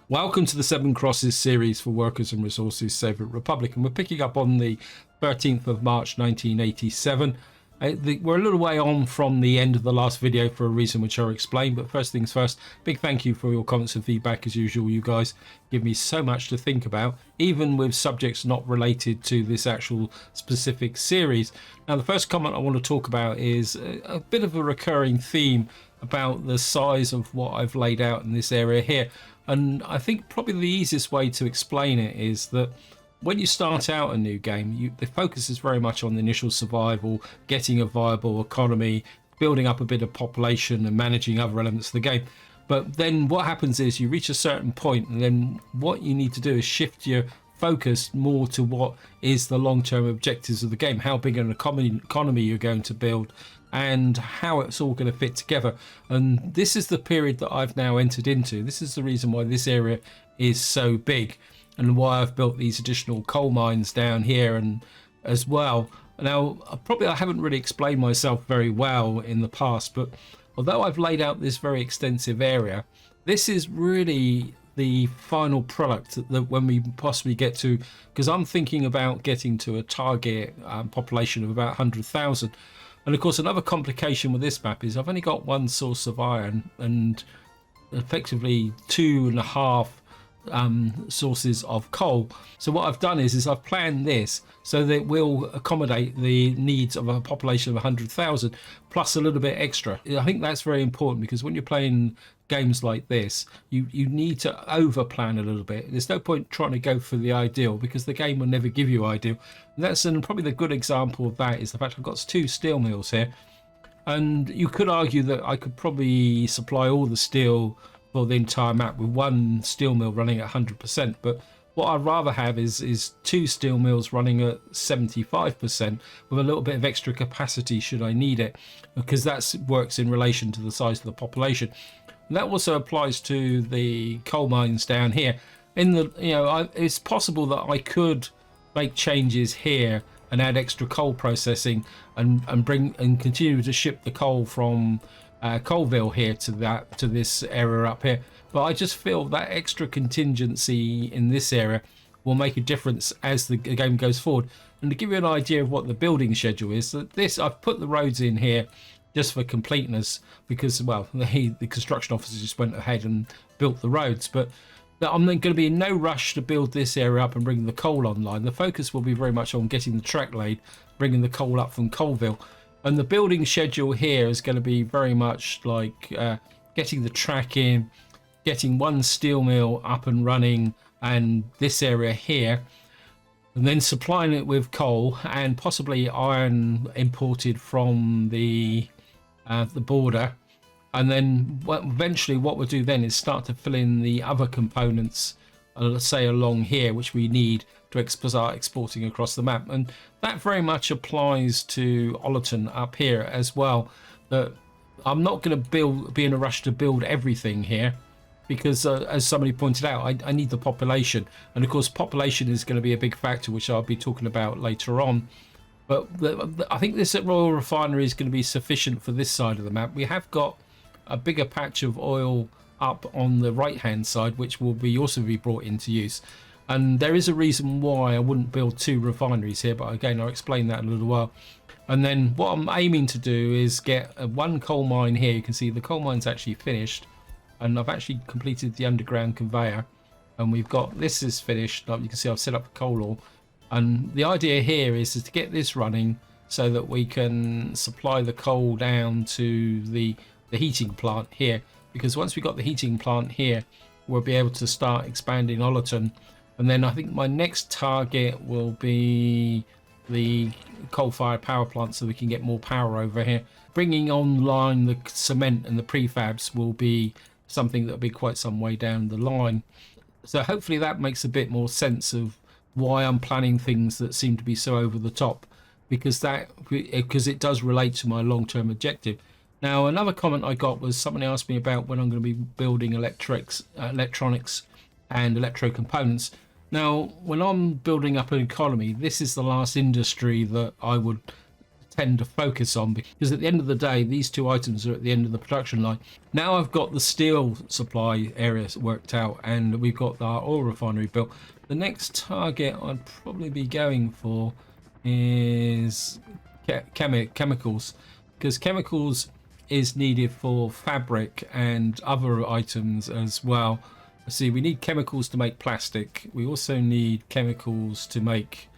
Welcome to the Seven Crosses series for Workers and Resources Soviet Republic, and we're picking up on the 13th of March 1987. We're a little way on from the end of the last video for a reason which I'll explain, but first things first, big thank you for your comments and feedback as usual. You guys give me so much to think about, even with subjects not related to this actual specific series. Now, the first comment I want to talk about is a bit of a recurring theme about the size of what I've laid out in this area here. And I think probably the easiest way to explain it is that when you start out a new game, the focus is very much on the initial survival, getting a viable economy, building up a bit of population and managing other elements of the game. But then what happens is you reach a certain point, and then what you need to do is shift your focus more to what is the long-term objectives of the game, how big an economy you're going to build, and how it's all going to fit together. And this is the period that I've now entered into. This is the reason why this area is so big and why I've built these additional coal mines down here and as well. Now, I haven't really explained myself very well in the past, but although I've laid out this very extensive area, this is really the final product that when we possibly get to, because I'm thinking about getting to a target population of about 100,000. And of course, another complication with this map is I've only got one source of iron and effectively 2.5 sources of coal. So what I've done is I've planned this so that it will accommodate the needs of a population of 100,000 plus a little bit extra. I think that's very important, because when you're playing games like this, you need to over plan a little bit. There's no point trying to go for the ideal, because the game will never give you ideal. And probably the good example of that is the fact I've got 2 steel mills here, and you could argue that I could probably supply all the steel for the entire map with one steel mill running at 100%, but what I'd rather have is 2 steel mills running at 75% with a little bit of extra capacity should I need it, because that works in relation to the size of the population. And that also applies to the coal mines down here. It's possible that I could make changes here and add extra coal processing and continue to ship the coal from Coalville here to this area up here. But I just feel that extra contingency in this area will make a difference as the game goes forward. And to give you an idea of what the building schedule is, I've put the roads in here just for completeness, because, well, the construction officers just went ahead and built the roads. But I'm going to be in no rush to build this area up and bring the coal online. The focus will be very much on getting the track laid, bringing the coal up from Coalville. And the building schedule here is going to be very much like getting the track in, getting one steel mill up and running, and this area here, and then supplying it with coal and possibly iron imported from the border. And then eventually what we'll do then is start to fill in the other components, let's say along here, which we need to start exporting across the map. And that very much applies to Ollerton up here as well, that I'm not going to be in a rush to build everything here, because as somebody pointed out, I need the population, and of course population is going to be a big factor, which I'll be talking about later on. But I think this Royal Refinery is going to be sufficient for this side of the map. We have got a bigger patch of oil up on the right hand side, which will also be brought into use, and there is a reason why I wouldn't build 2 refineries here, but again I'll explain that in a little while. And then what I'm aiming to do is get one coal mine here. You can see the coal mine's actually finished, and I've actually completed the underground conveyor, and we've got this is finished. Like you can see, I've set up the coal ore, and the idea here is to get this running so that we can supply the coal down to the heating plant here, because once we've got the heating plant here, we'll be able to start expanding Ollerton. And then I think my next target will be the coal-fired power plant, so we can get more power over here. Bringing online the cement and the prefabs will be something that'll be quite some way down the line. So hopefully that makes a bit more sense of why I'm planning things that seem to be so over the top, because it does relate to my long-term objective. Now, another comment I got was somebody asked me about when I'm going to be building electronics and electro components. Now, when I'm building up an economy, this is the last industry that I would tend to focus on, because at the end of the day these two items are at the end of the production line. Now I've got the steel supply areas worked out and we've got our oil refinery built. The next target I'd probably be going for is chemicals, because chemicals is needed for fabric and other items as well. See, we need chemicals to make plastic. We also need chemicals to make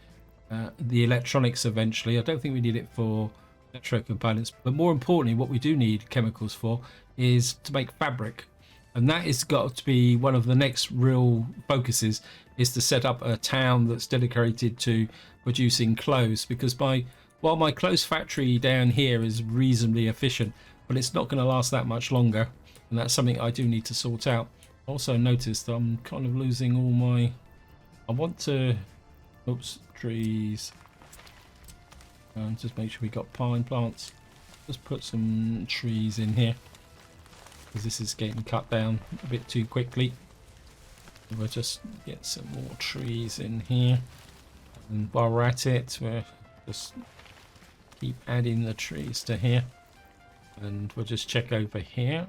the electronics eventually. I don't think we need it for electro components, but more importantly what we do need chemicals for is to make fabric, and that has got to be one of the next real focuses, is to set up a town that's dedicated to producing clothes, because while my clothes factory down here is reasonably efficient, but it's not going to last that much longer, and that's something I do need to sort out. Also noticed I'm kind of losing all my, I want to, oops, trees, and just make sure we got pine plants. Just put some trees in here because this is getting cut down a bit too quickly. We'll just get some more trees in here, and while we're at it we'll just keep adding the trees to here, and we'll just check over here.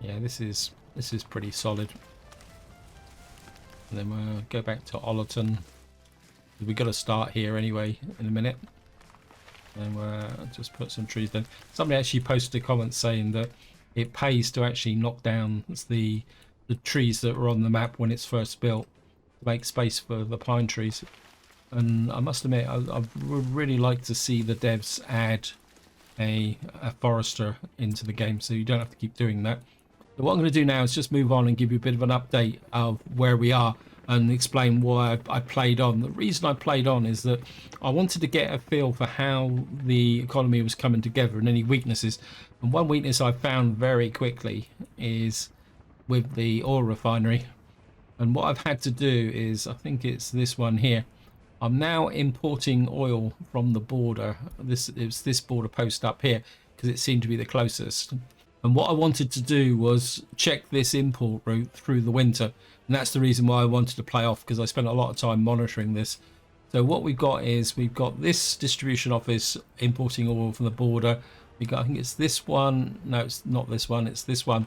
Yeah, this is pretty solid. And then we'll go back to Ollerton. We've got to start here anyway in a minute. And we'll just put some trees down. Somebody actually posted a comment saying that it pays to actually knock down the trees that were on the map when it's first built to make space for the pine trees. And I must admit, I would really like to see the devs add a forester into the game, so you don't have to keep doing that. But what I'm going to do now is just move on and give you a bit of an update of where we are and explain why I played on. The reason I played on is that I wanted to get a feel for how the economy was coming together and any weaknesses. And one weakness I found very quickly is with the oil refinery. And what I've had to do is, I think it's this one here. I'm now importing oil from the border. It's this border post up here because it seemed to be the closest. And what I wanted to do was check this import route through the winter. And that's the reason why I wanted to play off, because I spent a lot of time monitoring this. So what we've got is we've got this distribution office importing oil from the border. We got, I think it's this one. No, it's not this one. It's this one,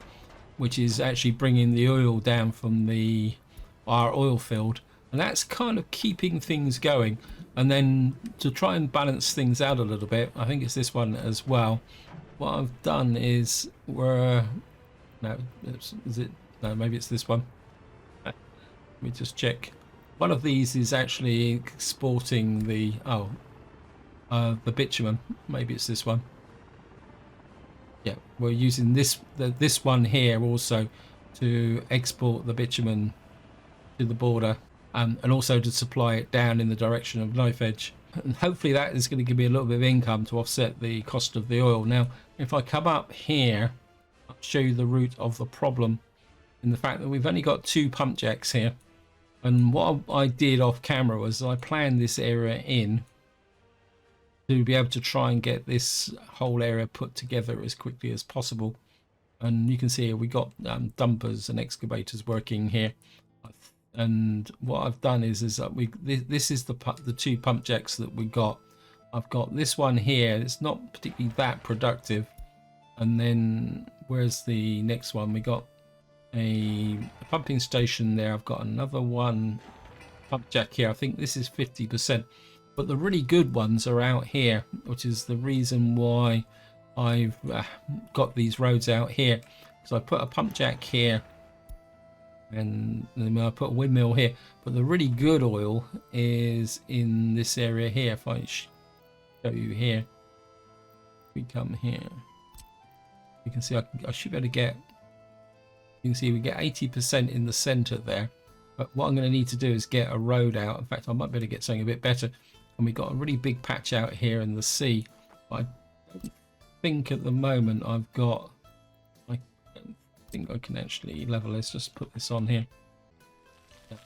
which is actually bringing the oil down from our oil field. And that's kind of keeping things going. And then to try and balance things out a little bit, I think it's this one as well. What I've done is maybe it's this one. Let me just check. One of these is actually exporting the bitumen. Maybe it's this one. Yeah, we're using this one here also to export the bitumen to the border, and also to supply it down in the direction of Knife Edge. And hopefully that is going to give me a little bit of income to offset the cost of the oil. Now, if I come up here, I'll show you the root of the problem in the fact that we've only got 2 pump jacks here. And what I did off camera was I planned this area in to be able to try and get this whole area put together as quickly as possible. And you can see here we got dumpers and excavators working here. And what I've done is that this is the 2 pump jacks that we got. I've got this one here. It's not particularly that productive. And then where's the next one? We got a pumping station there. I've got another one pump jack here. I think this is 50%. But the really good ones are out here, which is the reason why I've got these roads out here. So I put a pump jack here, and then I put a windmill here. But the really good oil is in this area here. If I show you here, we come here, you can see I should be able to get, you can see we get 80% in the center there. But what I'm going to need to do is get a road out. In fact, I might be able to get something a bit better. And we got a really big patch out here in the sea. But I don't think at the moment I've got, I don't think I can actually level. Let's just put this on here. Yeah.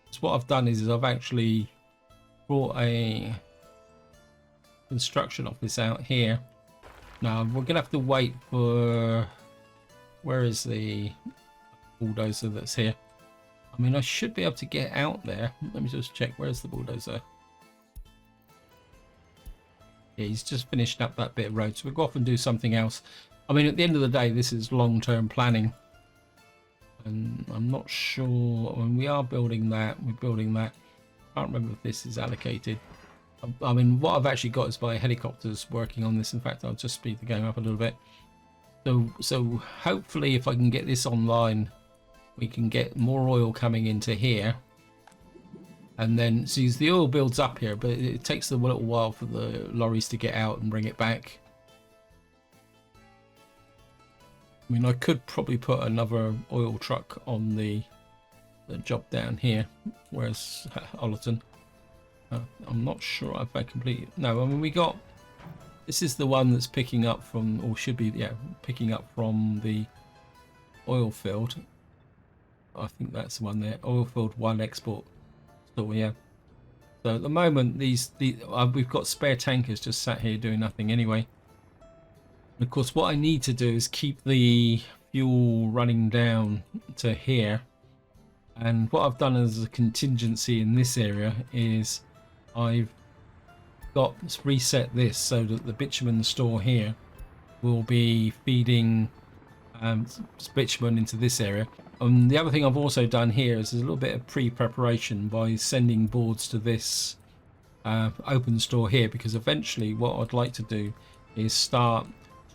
So what I've done is I've actually brought a construction office out here. Now we're gonna have to wait for, where is the bulldozer that's here? I mean, I should be able to get out there. Let me just check. Where's the bulldozer? Yeah, he's just finishing up that bit of road, so we'll go off and do something else. I mean, at the end of the day, this is long-term planning, and I'm not sure. I mean, we are building that. We're building that. I can't remember if this is allocated. I mean, what I've actually got is my helicopters working on this. In fact, I'll just speed the game up a little bit. So hopefully, if I can get this online, we can get more oil coming into here. And then, see, the oil builds up here, but it takes a little while for the lorries to get out and bring it back. I mean, I could probably put another oil truck on the job down here. Where's Ollerton? I'm not sure if I completely... No, I mean, we got... This is the one that's picking up from, or should be, yeah, picking up from the oil field. I think that's the one there. Oil field 1 export. So, yeah. So at the moment, we've got spare tankers just sat here doing nothing anyway. And of course, what I need to do is keep the fuel running down to here. And what I've done as a contingency in this area is I've got reset this so that the bitumen store here will be feeding bitumen into this area. The other thing I've also done here is a little bit of pre-preparation by sending boards to this open store here, because eventually what I'd like to do is start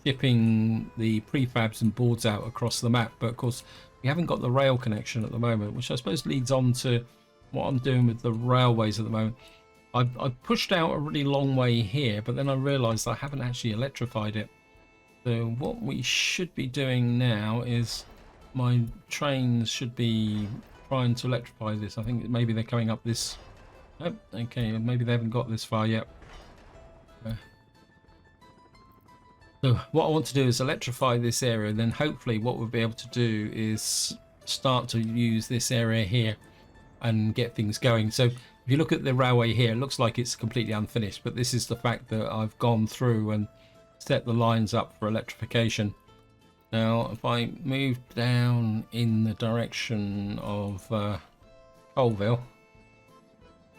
shipping the prefabs and boards out across the map. But of course we haven't got the rail connection at the moment, which I suppose leads on to what I'm doing with the railways at the moment. I've pushed out a really long way here, but then I realized I haven't actually electrified it. So what we should be doing now is my trains should be trying to electrify this. I think maybe they're coming up this... Oh, okay, maybe they haven't got this far yet. So what I want to do is electrify this area, and then hopefully what we'll be able to do is start to use this area here and get things going. So if you look at the railway here, it looks like it's completely unfinished, but this is the fact that I've gone through and set the lines up for electrification. Now if I move down in the direction of Colville,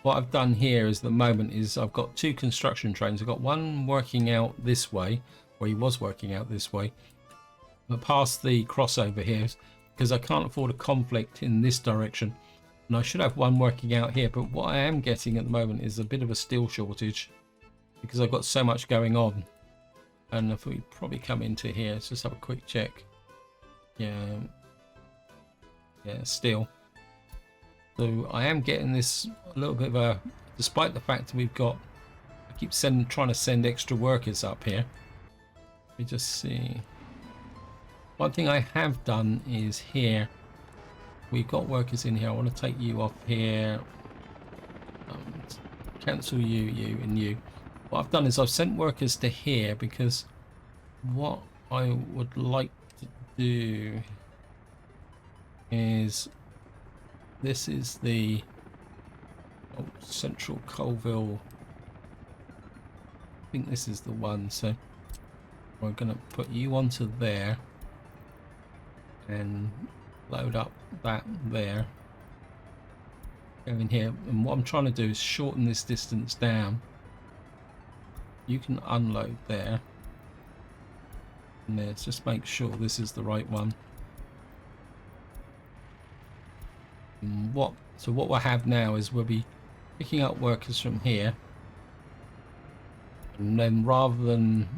what I've done here is, at the moment, is I've got 2 construction trains. I've got one working out this way, or he was working out this way, but past the crossover here, because I can't afford a conflict in this direction. And I should have one working out here, but what I am getting at the moment is a bit of a steel shortage because I've got so much going on. And if we probably come into here, let's just have a quick check. Yeah, steel. So I am getting this a little bit of a, despite the fact that we've got, I keep trying to send extra workers up here. Let me just see. One thing I have done is here, we've got workers in here. I want to take you off here. Cancel you, and you. What I've done is I've sent workers to here because what I would like to do is, this is the Central Colville. I think this is the one. So we're going to put you onto there and load up that there. Go in here, and what I'm trying to do is shorten this distance down. You can unload there, and let's just make sure this is the right one. And so what we'll have now is we'll be picking up workers from here, and then rather than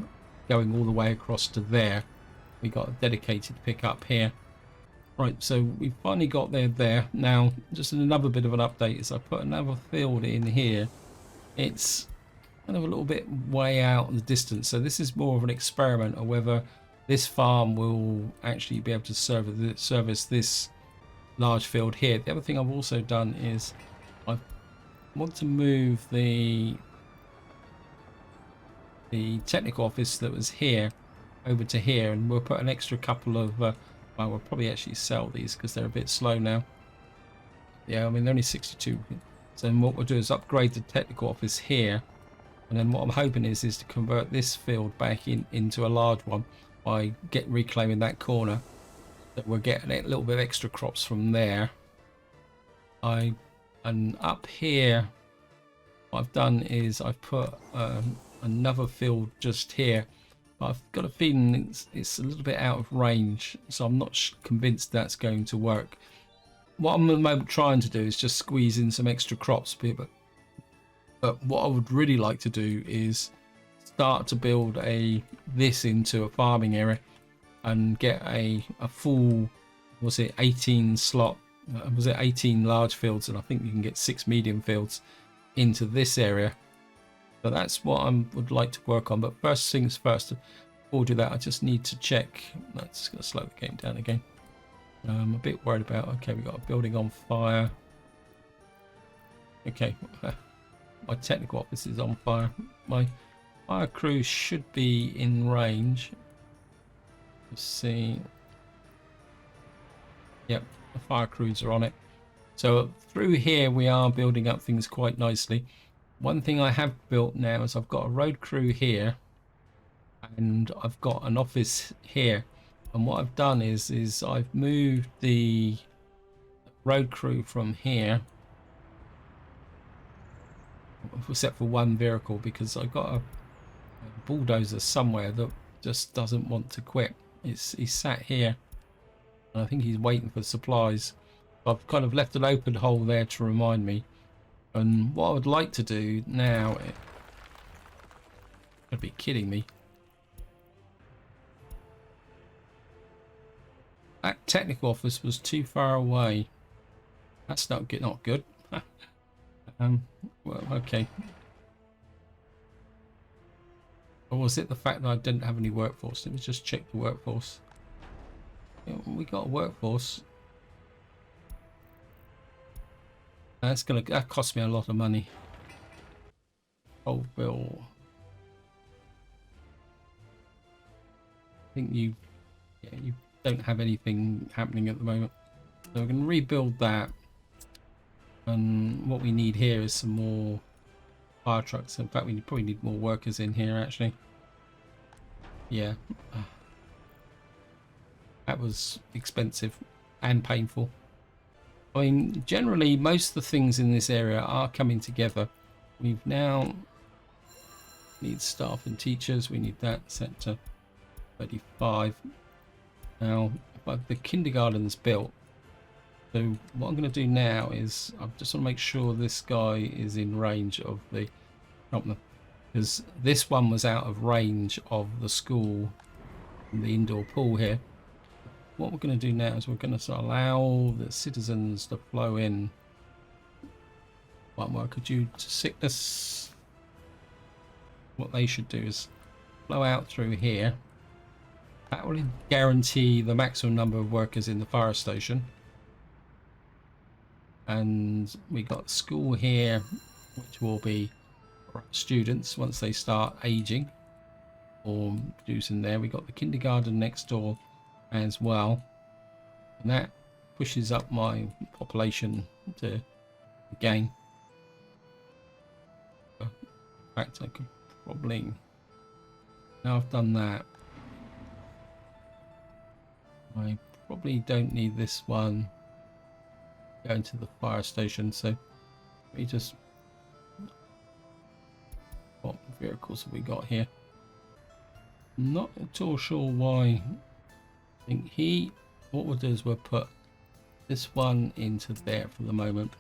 going all the way across to there, we got a dedicated pickup here. Right, so we've finally got there. Now, just another bit of an update is I put another field in here. It's kind of a little bit way out in the distance, so this is more of an experiment of whether this farm will actually be able to service this large field here. The other thing I've also done is I want to move the technical office that was here over to here, and we'll put an extra couple of well, we'll probably actually sell these because they're a bit slow now. Yeah, I mean they're only 62. So what we'll do is upgrade the technical office here, and then what I'm hoping is to convert this field back into a large one by reclaiming that corner, that we're getting a little bit of extra crops from there. And up here what I've done is I've put another field just here. But I've got a feeling it's a little bit out of range, so I'm not convinced that's going to work. What I'm at the moment trying to do is just squeeze in some extra crops, but what I would really like to do is start to build this into a farming area and get a full, was it 18 slot, was it 18 large fields, and I think you can get 6 medium fields into this area. So that's what I would like to work on. But first things first, before we do that, I just need to check. That's going to slow the game down again. I'm a bit worried about, okay, we've got a building on fire. Okay, my technical office is on fire. My fire crew should be in range. Let's see. Yep, the fire crews are on it. So through here we are building up things quite nicely. One thing I have built now is I've got a road crew here and I've got an office here. And what I've done is I've moved the road crew from here, except for one vehicle, because I've got a bulldozer somewhere that just doesn't want to quit. He's sat here and I think he's waiting for supplies. I've kind of left an open hole there to remind me. And what I would like to do now, you'd be kidding me. That technical office was too far away. That's not good. Well, okay. Or was it the fact that I didn't have any workforce? Let me just check the workforce. Yeah, we got a workforce. That cost me a lot of money. Oh, Bill. I think you don't have anything happening at the moment. So we're going to rebuild that. And what we need here is some more fire trucks. In fact, we probably need more workers in here, actually. Yeah. That was expensive and painful. I mean, generally, most of the things in this area are coming together. We've now need staff and teachers. We need that set to 35. Now, the kindergarten's built. So what I'm going to do now is I just want to make sure this guy is in range of the company, because this one was out of range of the school and the indoor pool here. What we're going to do now is we're going to allow the citizens to flow in. One worker due to sickness. What they should do is flow out through here. That will guarantee the maximum number of workers in the fire station. And we got school here, which will be students once they start aging or producing there. We got the kindergarten next door as well, and that pushes up my population to gain. In fact, I could probably, now I've done that, I probably don't need this one going to the fire station. So let me just, what vehicles have we got here? Not at all sure why. I think what we'll do is we'll put this one into there for the moment.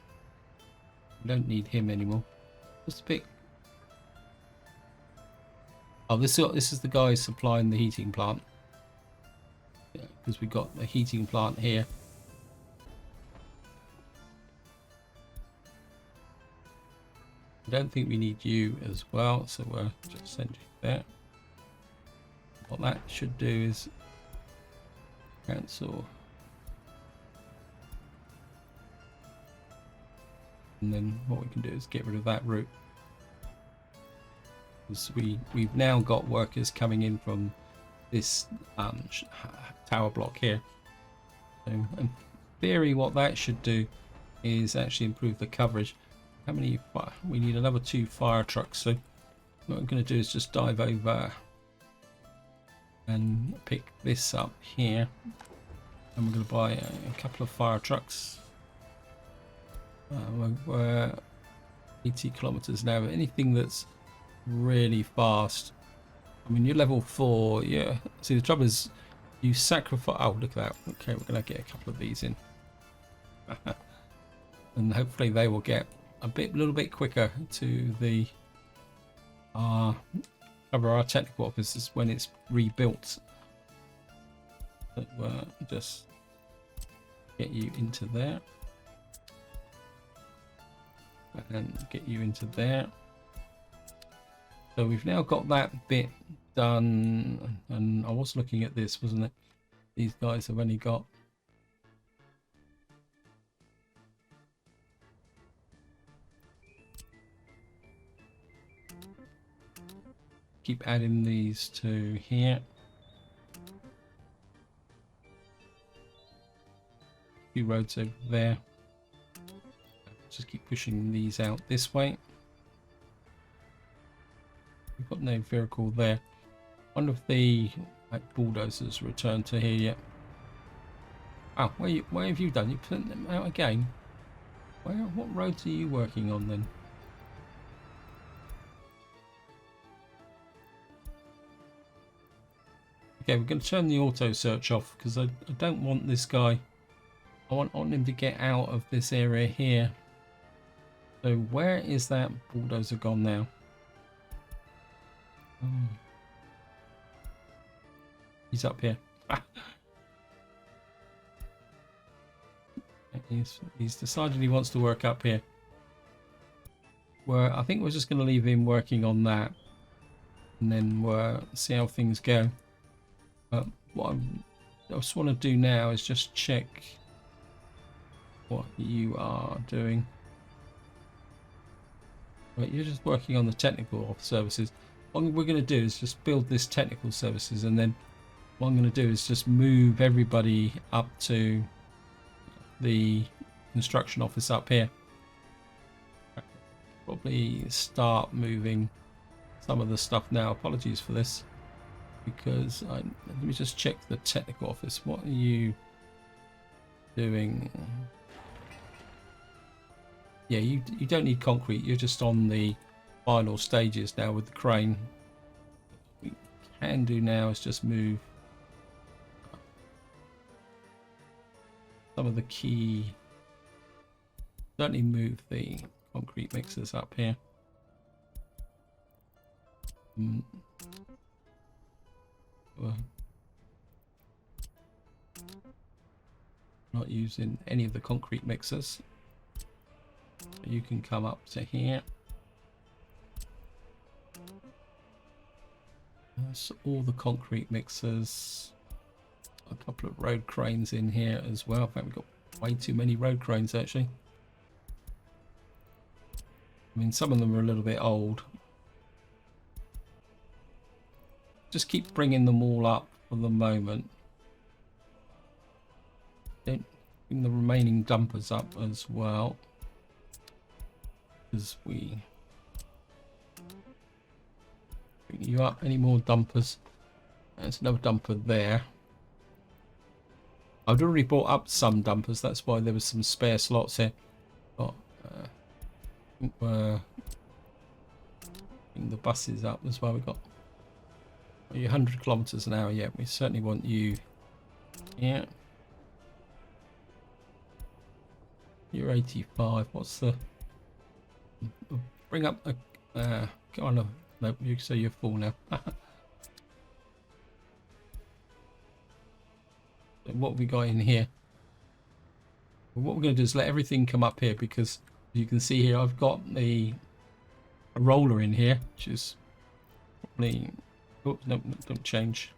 We don't need him anymore. Just a bit. Oh, this is the guy supplying the heating plant. Yeah, because we've got a heating plant here. I don't think we need you as well, so we'll just send you there. What that should do is cancel, and then what we can do is get rid of that route, because we've now got workers coming in from this tower block here. So in theory what that should do is actually improve the coverage. How many? We need another 2 fire trucks. So what I'm going to do is just dive over and pick this up here, and we're going to buy a couple of fire trucks. We're 80 kilometers now. Anything that's really fast. I mean, you're level 4. Yeah. See, the trouble is, you sacrifice. Oh, look at that. Okay, we're gonna get a couple of these in, and hopefully they will get a little bit quicker to the cover our technical offices when it's rebuilt. So, just get you into there, and get you into there. So we've now got that bit done, and I was looking at this, wasn't it? These guys have only got keep adding these to here. A few roads over there. Just keep pushing these out this way. We've got no vehicle there. One of the bulldozers returned to here yet. Oh, where have you done? You put them out again? What roads are you working on then? Okay, we're going to turn the auto search off because I don't want this guy. I want him to get out of this area here. So where is that bulldozer gone now? He's up here. He's decided he wants to work up here. I think we're just going to leave him working on that, and then see how things go. What I just want to do now is just check what you are doing. Right, you're just working on the technical services. What we're going to do is just build this technical services, and then what I'm going to do is just move everybody up to the construction office up here. Probably start moving some of the stuff now. Apologies for this, because let me just check the technical office. What are you doing? Yeah, you don't need concrete. You're just on the final stages now with the crane. What we can do now is just move some of the key. Certainly move the concrete mixers up here. Not using any of the concrete mixers. You can come up to here. That's all the concrete mixers. A couple of road cranes in here as well. In fact, we've got way too many road cranes actually. I mean, some of them are a little bit old. Just keep bringing them all up for the moment. Don't bring the remaining dumpers up as well, because we bring you up. Any more dumpers? There's another dumper there. I'd already brought up some dumpers, that's why there was some spare slots here. But we're bring the buses up as well. We've got 100 kilometers an hour. Yeah, we certainly want you. Yeah, you're 85. What's the bring up a go on? No, you say you're full now. What have we got in here? Well, what we're going to do is let everything come up here, because you can see here I've got a roller in here, which is probably, oh no, don't change.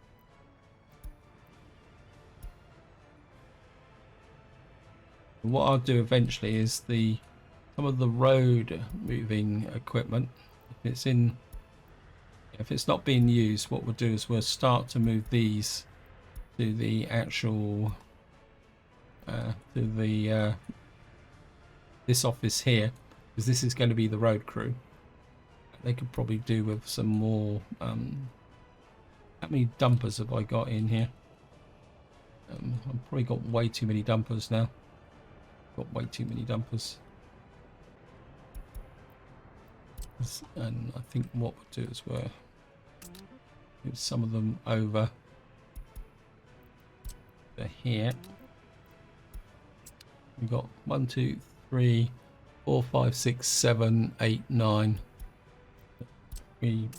What I'll do eventually is some of the road moving equipment, if it's not being used, what we'll do is we'll start to move these to the actual this office here, because this is going to be the road crew. They could probably do with some more. How many dumpers have I got in here? I've probably got way too many dumpers now. Got way too many dumpers. And I think what we'll do is we'll move some of them over to here. We've got 1, 2, 3, 4, 5, 6, 7, 8, 9. We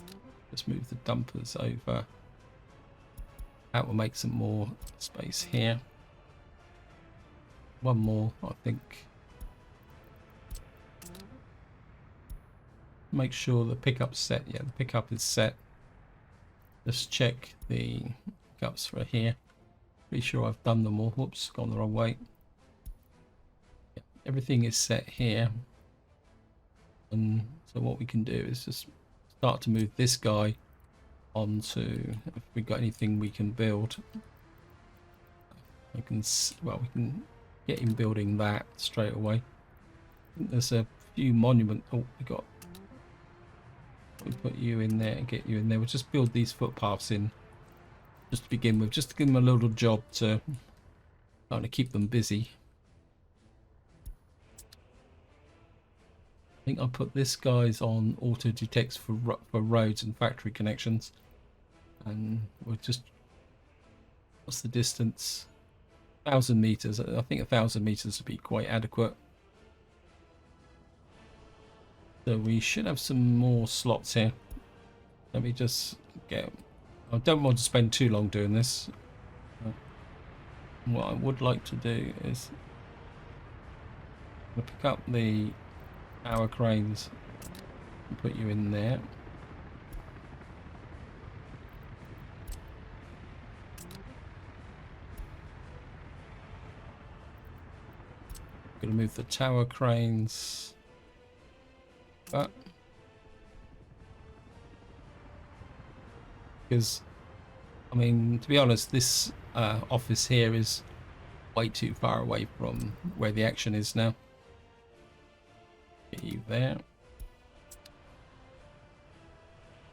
just move the dumpers over. That will make some more space here. One more, I think. Make sure the pickup's set. Yeah, the pickup is set. Just check the pickups for here. Be sure I've done them all. Whoops, gone the wrong way. Yeah, everything is set here. And so what we can do is just start to move this guy onto, if we've got anything we can build. We can get him building that straight away. I think there's a few monument. Oh, we put you in there and get you in there. We'll just build these footpaths in just to begin with, just to give them a little job to kind of keep them busy. I think I'll put this guy's on auto detects for roads and factory connections, and we'll just, what's the distance? 1,000 meters. I think 1,000 meters would be quite adequate. So we should have some more slots here. Let me just get, I don't want to spend too long doing this. What I would like to do is pick up the power cranes and put you in there. Gonna move the tower cranes up, because I mean, to be honest, this office here is way too far away from where the action is now. Get you there.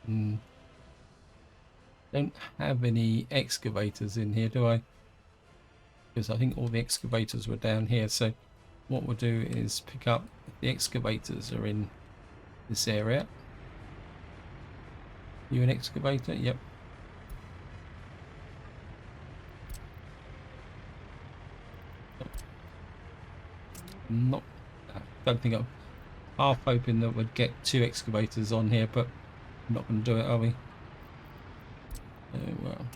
Don't have any excavators in here, do I? Because I think all the excavators were down here. So what we'll do is pick up, the excavators are in this area. You an excavator? Yep. Not, I don't think I'm half hoping that we'd get 2 excavators on here, but I'm not going to do it, are we? Oh well.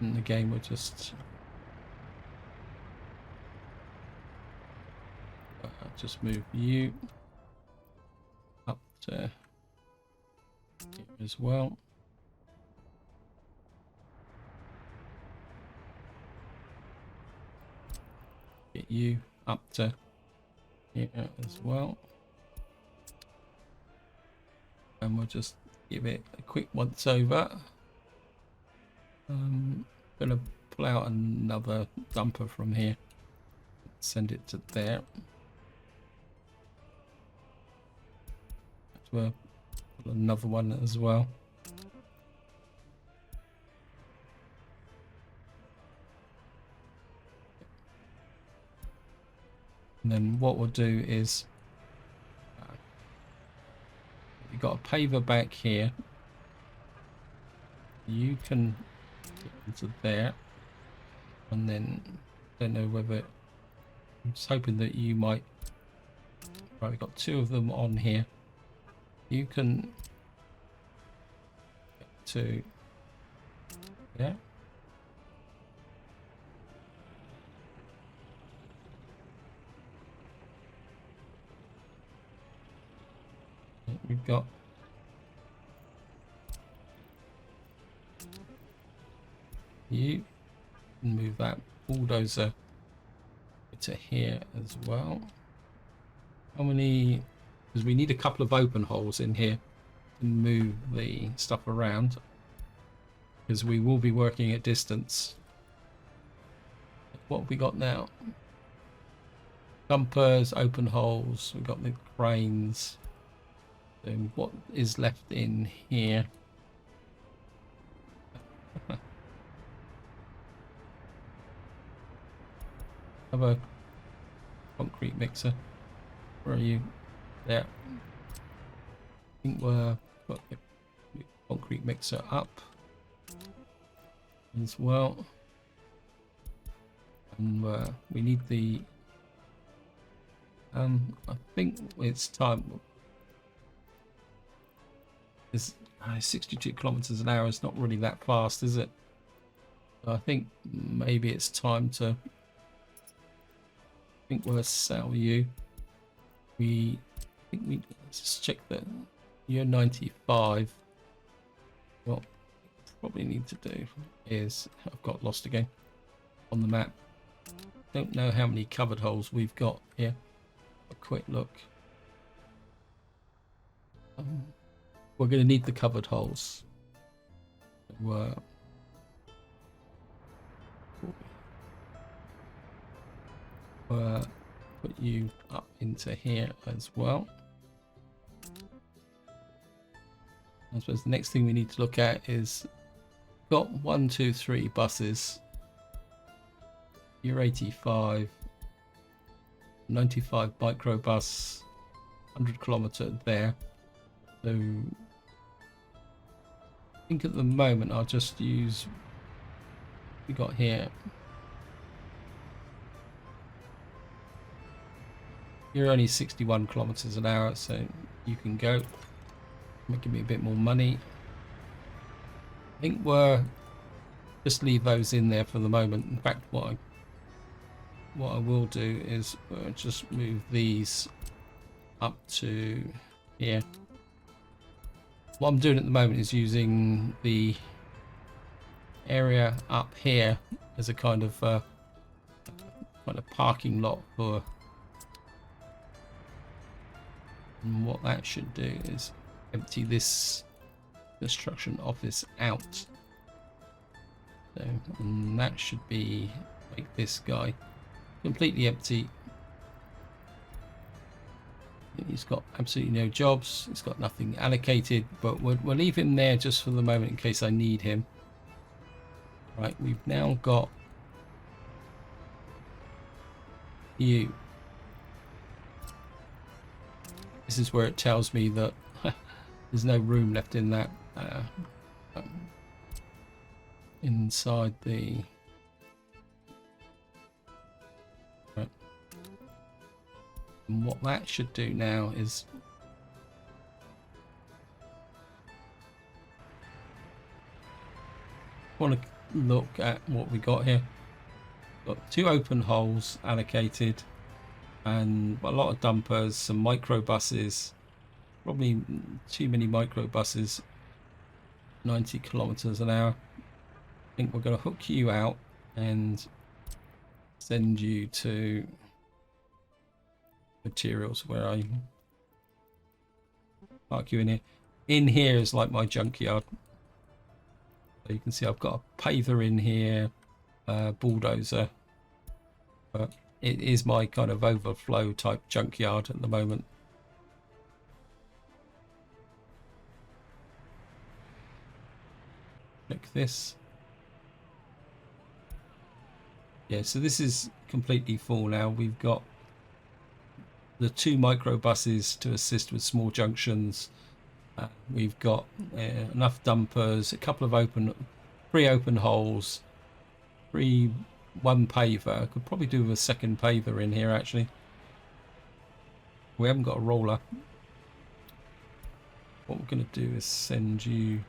And again, we'll just move you up to here as well. Get you up to here as well. And we'll just give it a quick once over. Gonna pull out another dumper from here. Send it to there. We'll put another one as well. And then what we'll do is you've got a paver back here. You can get into there, and then don't know whether, I'm just hoping that you might, right, we've got 2 of them on here. You can get to there. We've got you, and move that bulldozer to here as well. How many? Because we need a couple of open holes in here to move the stuff around, because we will be working at distance. What have we got now? Dumpers, open holes, we've got the cranes. And what is left in here? Have a concrete mixer. Where are you? there. I think we're got the concrete mixer up as well, and we need the I think it's time. It's 62 kilometers an hour is not really that fast, is it? So I think maybe it's time to we'll sell you. Let's just check that you're 95. What we probably need to do is, I've got lost again on the map. Don't know how many covered holes we've got here. A quick look. We're going to need the covered holes. Put you up into here as well. I suppose the next thing we need to look at is, got 1, 2, 3 buses. You're 85, 95 microbus, 100 kilometer there. So I think at the moment I'll just use we got here. You're only 61 kilometers an hour, so you can go. Give me a bit more money. I think we're just leave those in there for the moment. In fact, what I will do is just move these up to here. What I'm doing at the moment is using the area up here as a kind of parking lot for. And what that should do is empty this construction office out. So, and that should be like this guy, completely empty. He's got absolutely no jobs. He's got nothing allocated, but we'll leave him there just for the moment in case I need him. Right, we've now got you. This is where it tells me that there's no room left in that inside the right. And what that should do now is want to look at what we got here. Got 2 open holes allocated and a lot of dumpers, some microbuses. Probably too many microbuses. 90 kilometers an hour. I think we're going to hook you out and send you to materials where I park you in here. In here is like my junkyard. So you can see I've got a paver in here, bulldozer. But it is my kind of overflow type junkyard at the moment. Click this. Yeah, so this is completely full now. We've got the 2 microbuses to assist with small junctions. We've got enough dumpers, a couple of 3 open holes, 1 paver. I could probably do with a second paver in here actually. We haven't got a roller. What we're going to do is send you.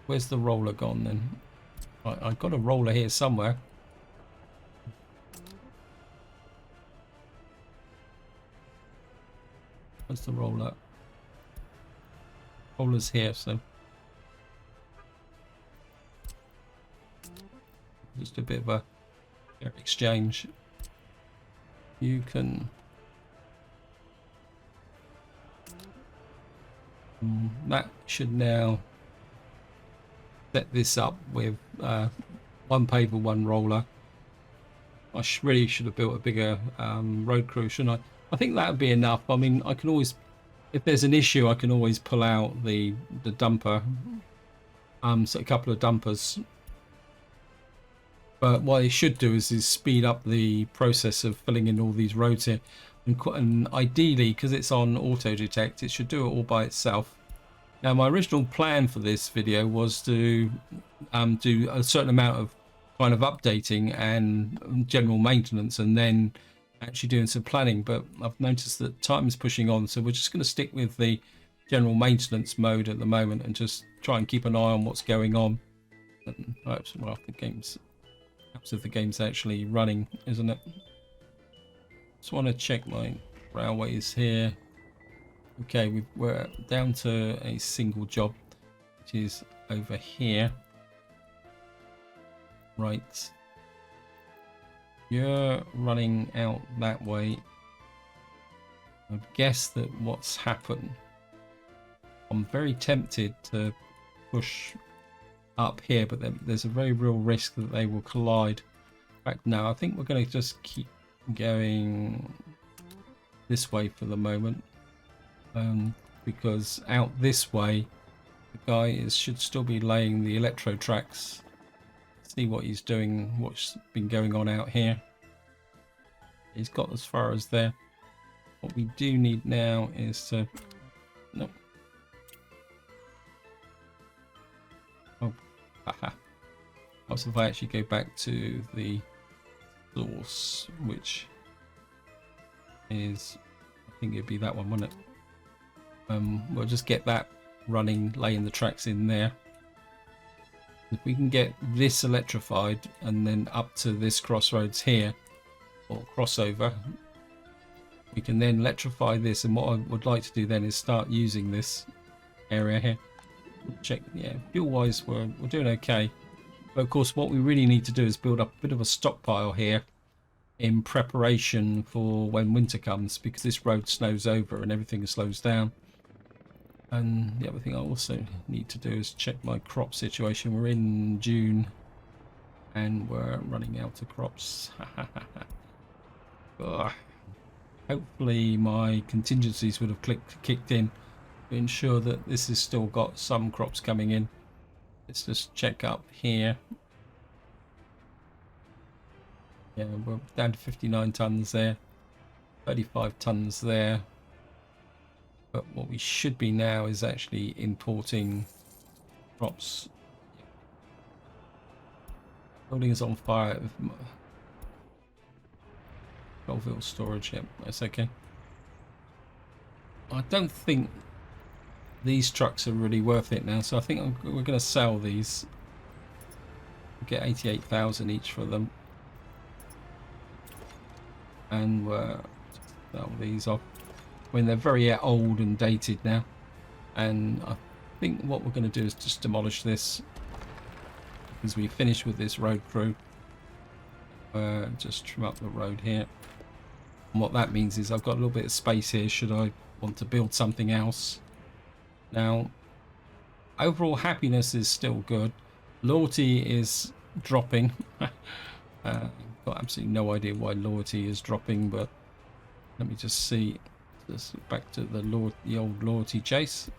Where's the roller gone then? Right, I've got a roller here somewhere. Where's the roller? Roller's here, so just a bit of a exchange. You can that should now set this up with 1 paver, 1 roller. I really should have built a bigger road crew, shouldn't I? I think that would be enough. I mean, I can always, if there's an issue, I can always pull out the dumper. So a couple of dumpers. But what it should do is speed up the process of filling in all these roads here. and ideally, because it's on auto detect, it should do it all by itself. Now, my original plan for this video was to do a certain amount of kind of updating and general maintenance, and then actually doing some planning. But I've noticed that time is pushing on, so we're just going to stick with the general maintenance mode at the moment and just try and keep an eye on what's going on. And perhaps, well, perhaps if the game's actually running, isn't it? Just want to check my railways here. Okay, we're down to a single job, which is over here. Right. You're running out that way. I guess that what's happened, I'm very tempted to push up here, but there's a very real risk that they will collide. In fact, no, I think we're going to just keep going this way for the moment. Because out this way, the guy should still be laying the electro tracks. See what he's doing, what's been going on out here. He's got as far as there. What we do need now is to... Nope. Oh, haha. Also, if I actually go back to the source, which is... I think it'd be that one, wouldn't it? We'll just get that running, laying the tracks in there. If we can get this electrified and then up to this crossroads here, or crossover, we can then electrify this. And what I would like to do then is start using this area here. Check, yeah, fuel wise we're doing okay. But of course what we really need to do is build up a bit of a stockpile here in preparation for when winter comes, because this road snows over and everything slows down. And the other thing I also need to do is check my crop situation. We're in June and we're running out of crops. Hopefully my contingencies would have kicked in to ensure that this has still got some crops coming in. Let's just check up here. Yeah, we're down to 59 tons there, 35 tons there. But what we should be now is actually importing crops. Building is on fire. Goldville storage, yep, that's okay. I don't think these trucks are really worth it now, so I think we're going to sell these. We'll get 88,000 each for them. And we'll sell these off. I mean, they're very old and dated now, and I think what we're going to do is just demolish this as we finish with this road crew. Just trim up the road here, and what that means is I've got a little bit of space here should I want to build something else. Now, overall happiness is still good. Loyalty is dropping. Got absolutely no idea why loyalty is dropping, but let me just see. Just back to the old loyalty chase.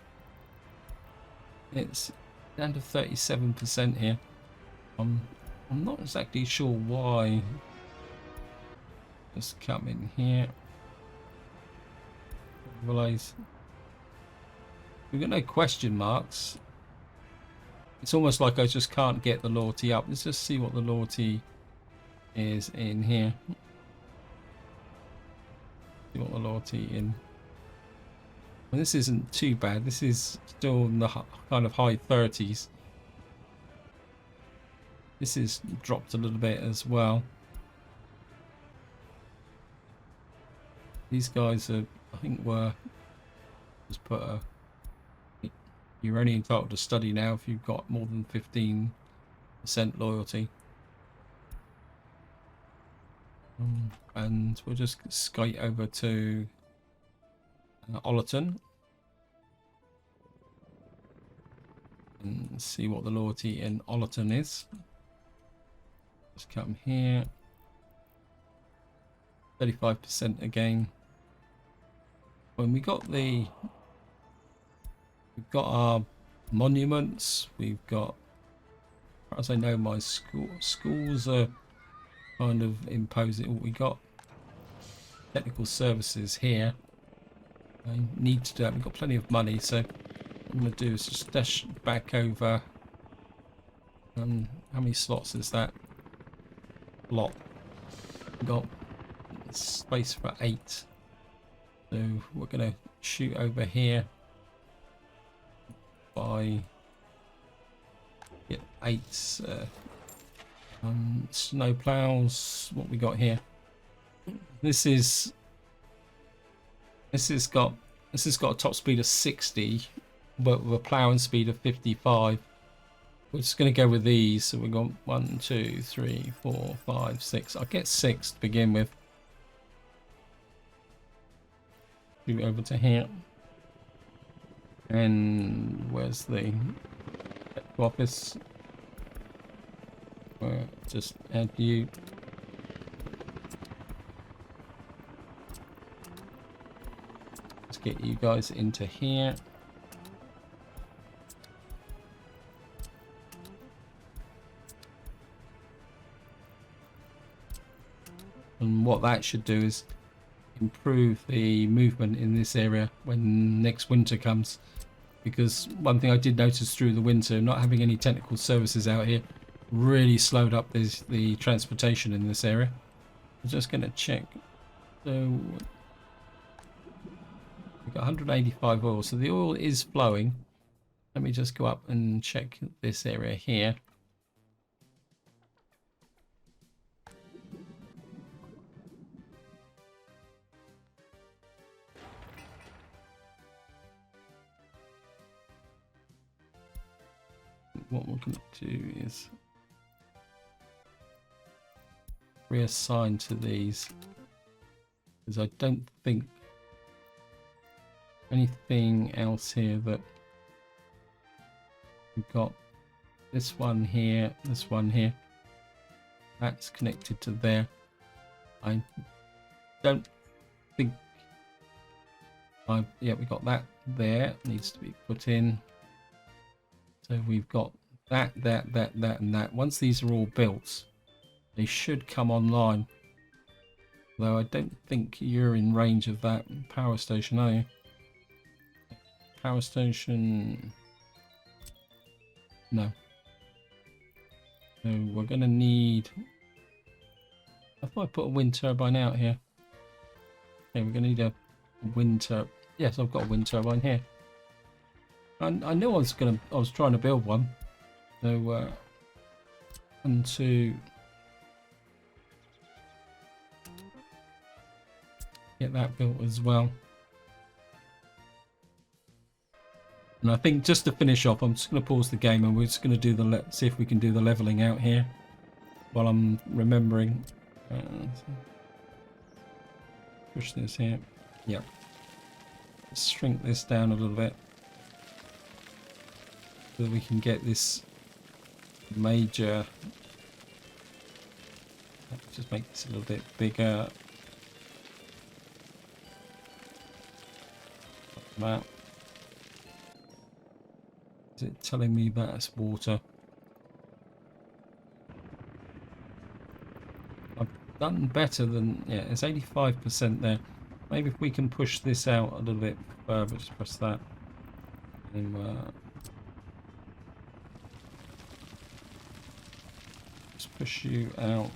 It's down to 37% here. I'm not exactly sure why. Just come in here. Realize we've got no question marks. It's almost like I just can't get the loyalty up. Let's just see what the loyalty is in here. See what the loyalty in. Well, this isn't too bad. This is still in the kind of high 30s. This is dropped a little bit as well. These guys are, I think, were just put a. You're only entitled to study now if you've got more than 15% loyalty. And we'll just skate over to Ollerton and see what the loyalty in Ollerton is. Just come here. 35% again. When we've got our monuments, we've got, as I know, my schools are kind of imposing what we got. technical services here. I need to do that. We've got plenty of money, so what I'm going to do is just dash back over. How many slots is that? Lot. We've got space for 8. So we're going to shoot over here by 8 snow plows. What we got here? This has got a top speed of 60, but with a ploughing speed of 55. We're just going to go with these. So we've got 1, 2, 3, 4, 5, 6. I'll get 6 to begin with. Shoot over to here. And where's the office? Just add you. Let's get you guys into here. And what that should do is improve the movement in this area when next winter comes. Because one thing I did notice through the winter, not having any technical services out here really slowed up the transportation in this area. I'm just going to check. So we've got 185 oil, so the oil is flowing. Let me just go up and check this area here. What we're going to do is reassign to these, because I don't think anything else here. That we've got this one here, this one here, that's connected to there. I don't think yeah, we got that there, needs to be put in. So we've got that, and that. Once these are all built, they should come online. Though I don't think you're in range of that power station, are you? Power station... No. So we're going to need... I thought I put a wind turbine out here. Okay, we're going to need a wind turbine. Yes, I've got a wind turbine here. I knew I was trying to build one. So, and to get that built as well. And I think just to finish off, I'm just going to pause the game and we're just going to do see if we can do the leveling out here while I'm remembering. Push this here. Yep. Let's shrink this down a little bit so that we can get this major. Let's just make this a little bit bigger. Like that. Is it telling me that's water? I've done better than, yeah, it's 85% there. Maybe if we can push this out a little bit further, just press that. And just push you out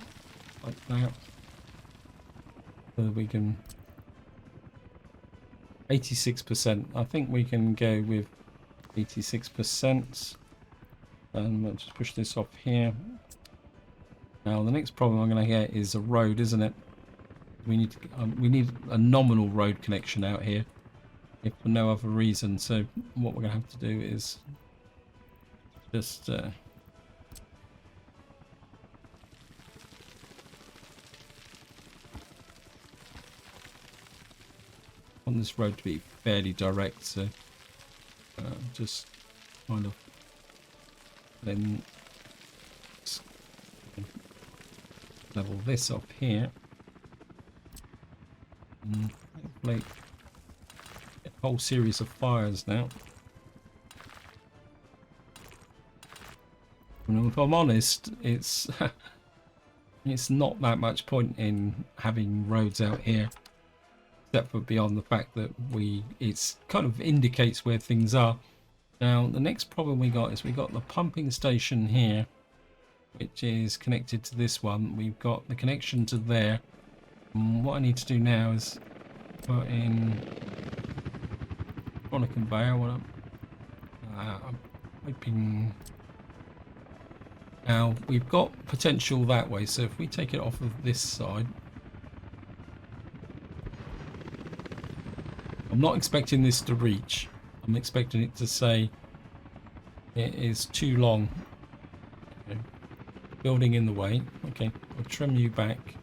like that. So that we can 86%. I think we can go with 86%. And we'll just push this off here. Now the next problem I'm going to get is a road, isn't it? We need a nominal road connection out here, if for no other reason. So what we're going to have to do is just want this road to be fairly direct, so just kind of then level this up here. And hopefully get a whole series of fires now. And if I'm honest, it's not that much point in having roads out here except for beyond the fact that it's kind of indicates where things are. Now the next problem we got is we got the pumping station here, which is connected to this one. We've got the connection to there. And what I need to do now is put in on a conveyor. I'm hoping. Now we've got potential that way, so if we take it off of this side, I'm not expecting this to reach. I'm expecting it to say it is too long. Okay. Building in the way. Okay, I'll trim you back.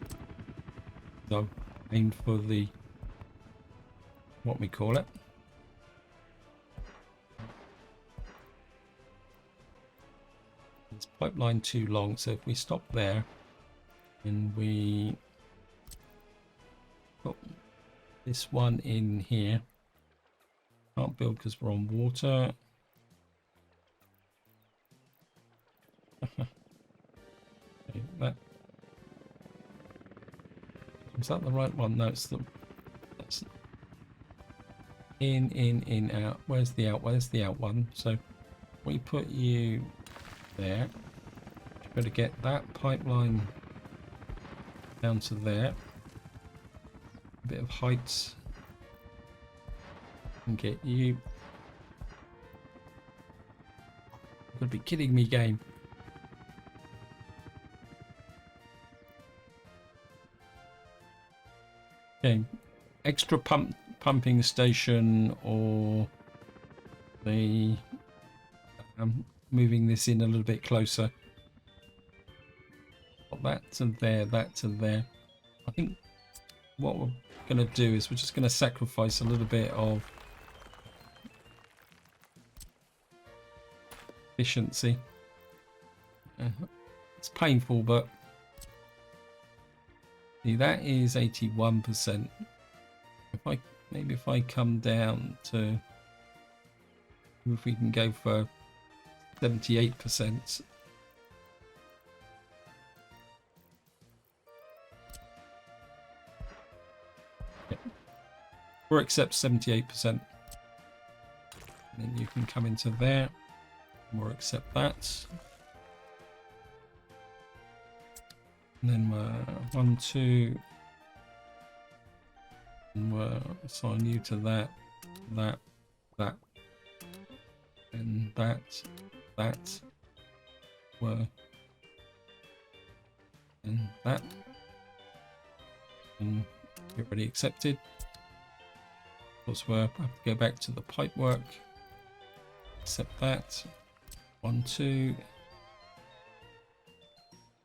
So aim for the, what we call it. It's pipeline too long, so if we stop there and we put this one in here, can't build because we're on water. Okay, is that the right one? No, it's that's in, out. Where's the out? Where's the out one? So we put you there. You've got to get that pipeline down to there. A bit of height. And get you. You're going to be kidding me, game. Okay, extra pumping station, or the moving this in a little bit closer. Got that to there, that to there. I think what we're going to do is we're just going to sacrifice a little bit of efficiency. It's painful, but see, that is 81%. If I come down to, if we can go for 78%. Yep. Or accept 78%. And then you can come into there. Or accept that. And then we're 1, 2. And we'll assign you to that, that, and that, and that. And you're already accepted. Of course, we'll have to go back to the pipe work. Accept that. 1, 2.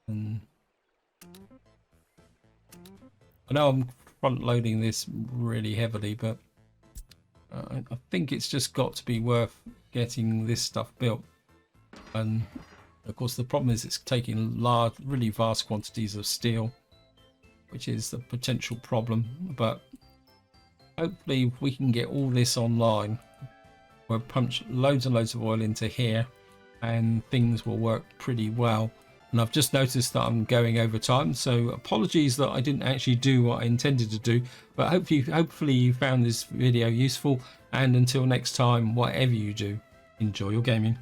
And I know I'm front loading this really heavily, but I think it's just got to be worth getting this stuff built. And of course the problem is it's taking large, really vast quantities of steel, which is the potential problem. But hopefully we can get all this online. We'll punch loads and loads of oil into here and things will work pretty well. And I've just noticed that I'm going over time, so apologies that I didn't actually do what I intended to do, but hopefully you found this video useful, and until next time, whatever you do, enjoy your gaming.